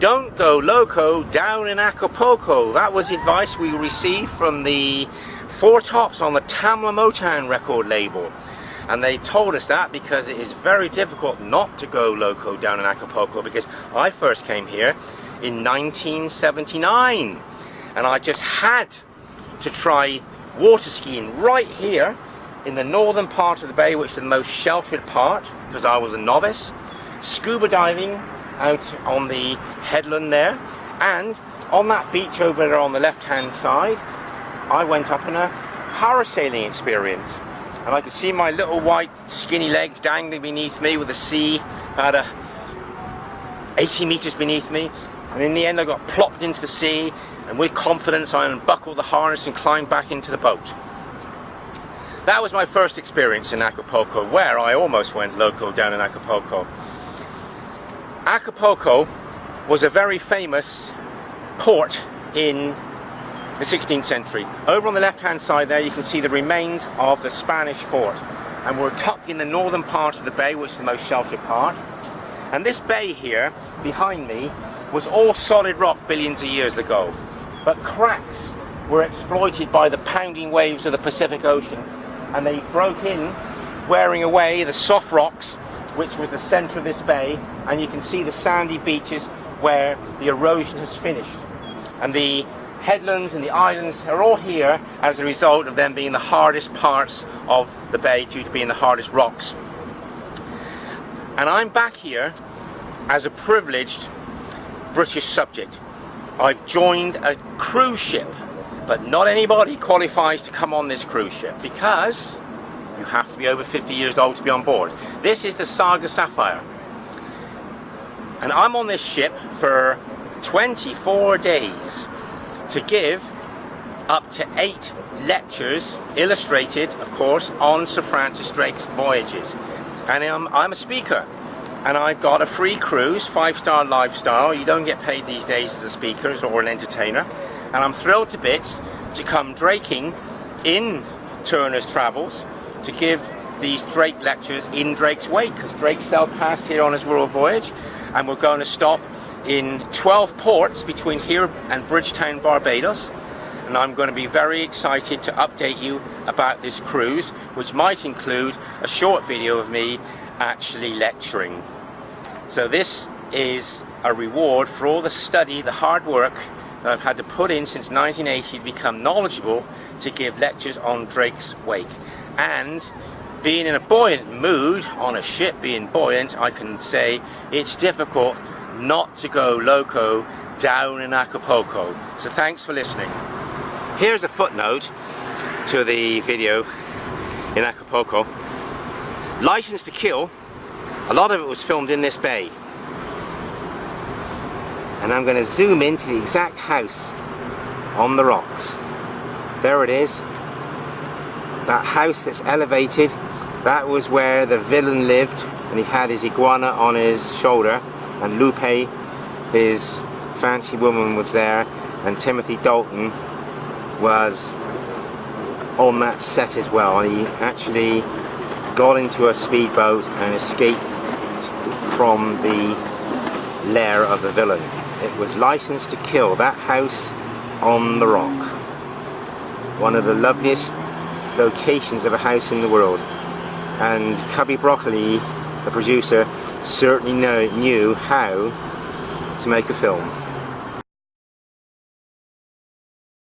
don't go loco down in Acapulco. That was advice we received from the Four Tops on the Tamla Motown record label. And they told us that because it is very difficult not to go loco down in Acapulco, because I first came here in 1979 and I just had to try water skiing right here in the northern part of the bay, which is the most sheltered part because I was a novice, scuba diving out on the headland there, and on that beach over there on the left hand side I went up on a parasailing experience. And I could see my little white skinny legs dangling beneath me with the sea about 80 meters beneath me. And in the end I got plopped into the sea, and with confidence I unbuckled the harness and climbed back into the boat. That was my first experience in Acapulco, where I almost went loco down in Acapulco. Acapulco was a very famous port in the 16th century. Over on the left hand side there you can see the remains of the Spanish fort, and we're tucked in the northern part of the bay, which is the most sheltered part. And this bay here behind me was all solid rock billions of years ago, but cracks were exploited by the pounding waves of the Pacific Ocean, and they broke in, wearing away the soft rocks, which was the center of this bay. And you can see the sandy beaches where the erosion has finished, and the headlands and the islands are all here as a result of them being the hardest parts of the bay due to being the hardest rocks. And I'm back here as a privileged British subject. I've joined a cruise ship, but not anybody qualifies to come on this cruise ship because you have to be over 50 years old to be on board. This is the Saga Sapphire, and I'm on this ship for 24 days to give up to 8 lectures, illustrated of course, on Sir Francis Drake's voyages. And I'm a speaker, and I've got a free cruise, 5-star lifestyle. You don't get paid these days as a speaker or an entertainer. And I'm thrilled to bits to come draking in Turner's Travels to give these Drake lectures in Drake's wake, because Drake sailed past here on his world voyage, and we're going to stop in 12 ports between here and Bridgetown, Barbados. And I'm going to be very excited to update you about this cruise, which might include a short video of me actually lecturing. So this is a reward for all the study, the hard work that I've had to put in since 1980 to become knowledgeable to give lectures on Drake's wake. And being in a buoyant mood on a ship, being buoyant, I can say it's difficult not to go loco down in Acapulco. So thanks for listening. Here's a footnote to the video in Acapulco. License to Kill, a lot of it was filmed in this bay. And I'm going to zoom into the exact house on the rocks. There it is. That house that's elevated, that was where the villain lived, and he had his iguana on his shoulder. And Lupe, his fancy woman, was there, and Timothy Dalton was on that set as well. And he actually got into a speedboat and escaped from the lair of the villain. It was License to Kill, that house on the rock. One of the loveliest locations of a house in the world. And Cubby Broccoli, the producer, certainly knew how to make a film.